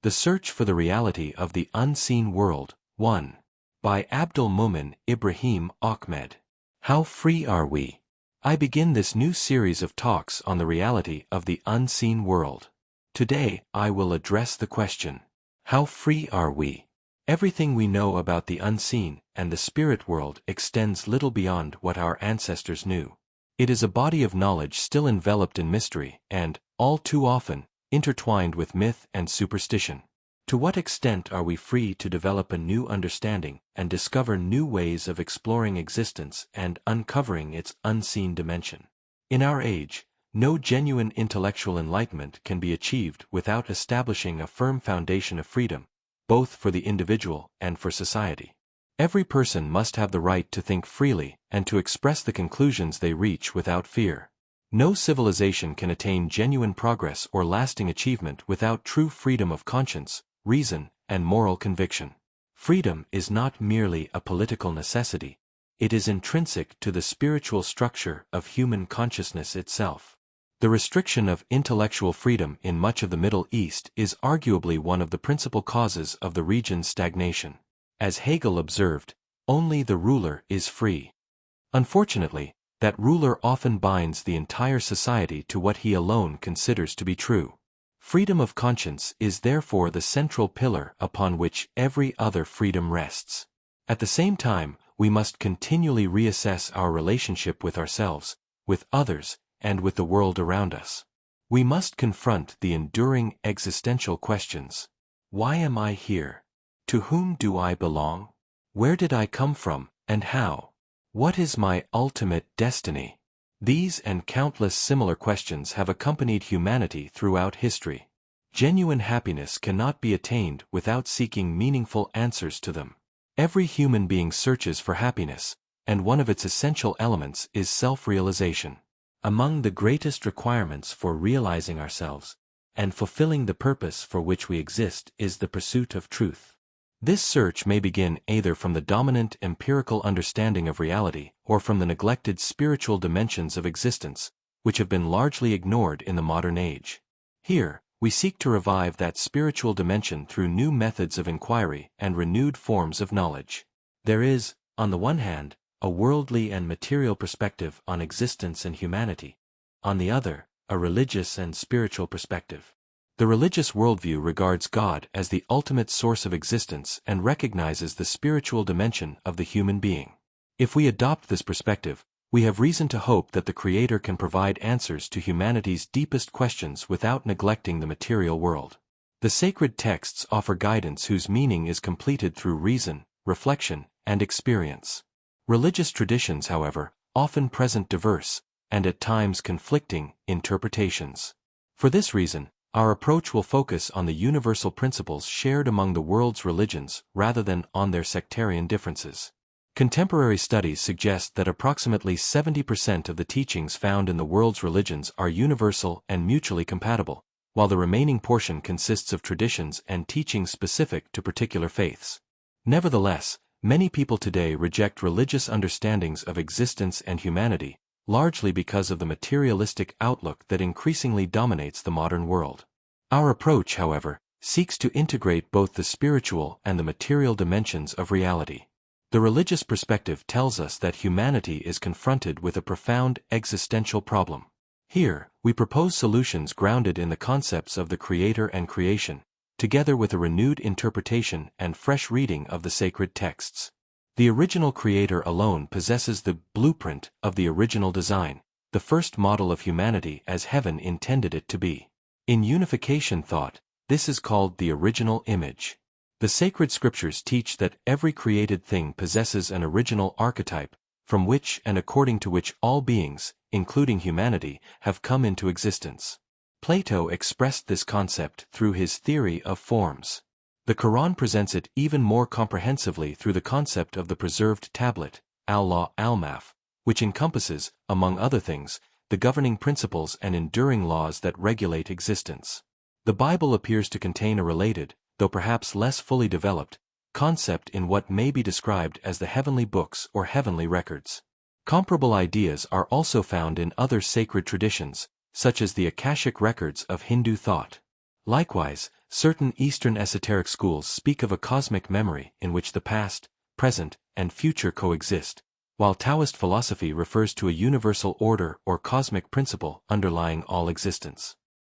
The Search for the Reality of the Unseen World, 1. By Abdel-Moumin Ahmed. How free are we? I begin this new series of talks on the reality of the unseen world. Today, I will address the question, how free are we? Everything we know about the unseen and the spirit world extends little beyond what our ancestors knew. It is a body of knowledge still enveloped in mystery and, all too often, intertwined with myth and superstition. To what extent are we free to develop a new understanding and discover new ways of exploring existence and uncovering its unseen dimension? In our age, no genuine intellectual enlightenment can be achieved without establishing a firm foundation of freedom, both for the individual and for society. Every person must have the right to think freely and to express the conclusions they reach without fear. No civilization can attain genuine progress or lasting achievement without true freedom of conscience, reason, and moral conviction. Freedom is not merely a political necessity, it is intrinsic to the spiritual structure of human consciousness itself. The restriction of intellectual freedom in much of the Middle East is arguably one of the principal causes of the region's stagnation. As Hegel observed, only the ruler is free. Unfortunately, that ruler often binds the entire society to what he alone considers to be true. Freedom of conscience is therefore the central pillar upon which every other freedom rests. At the same time, we must continually reassess our relationship with ourselves, with others, and with the world around us. We must confront the enduring existential questions. Why am I here? To whom do I belong? Where did I come from, and how? What is my ultimate destiny? These and countless similar questions have accompanied humanity throughout history. Genuine happiness cannot be attained without seeking meaningful answers to them. Every human being searches for happiness, and one of its essential elements is self-realization. Among the greatest requirements for realizing ourselves and fulfilling the purpose for which we exist is the pursuit of truth. This search may begin either from the dominant empirical understanding of reality or from the neglected spiritual dimensions of existence, which have been largely ignored in the modern age. Here, we seek to revive that spiritual dimension through new methods of inquiry and renewed forms of knowledge. There is, on the one hand, a worldly and material perspective on existence and humanity, on the other, a religious and spiritual perspective. The religious worldview regards God as the ultimate source of existence and recognizes the spiritual dimension of the human being. If we adopt this perspective, we have reason to hope that the Creator can provide answers to humanity's deepest questions without neglecting the material world. The sacred texts offer guidance whose meaning is completed through reason, reflection, and experience. Religious traditions, however, often present diverse, and at times conflicting, interpretations. For this reason, our approach will focus on the universal principles shared among the world's religions rather than on their sectarian differences. Contemporary studies suggest that approximately 70% of the teachings found in the world's religions are universal and mutually compatible, while the remaining portion consists of traditions and teachings specific to particular faiths. Nevertheless, many people today reject religious understandings of existence and humanity, largely because of the materialistic outlook that increasingly dominates the modern world. Our approach, however, seeks to integrate both the spiritual and the material dimensions of reality. The religious perspective tells us that humanity is confronted with a profound existential problem. Here, we propose solutions grounded in the concepts of the Creator and creation, together with a renewed interpretation and fresh reading of the sacred texts. The original Creator alone possesses the blueprint of the original design, the first model of humanity as heaven intended it to be. In unification thought, this is called the original image. The sacred scriptures teach that every created thing possesses an original archetype, from which and according to which all beings, including humanity, have come into existence. Plato expressed this concept through his theory of forms. The Quran presents it even more comprehensively through the concept of the preserved tablet, al-Law al-Mahf, which encompasses, among other things, the governing principles and enduring laws that regulate existence. The Bible appears to contain a related, though perhaps less fully developed, concept in what may be described as the heavenly books or heavenly records. Comparable ideas are also found in other sacred traditions, such as the Akashic records of Hindu thought. Likewise, certain Eastern esoteric schools speak of a cosmic memory in which the past, present, and future coexist, while Taoist philosophy refers to a universal order or cosmic principle underlying all existence.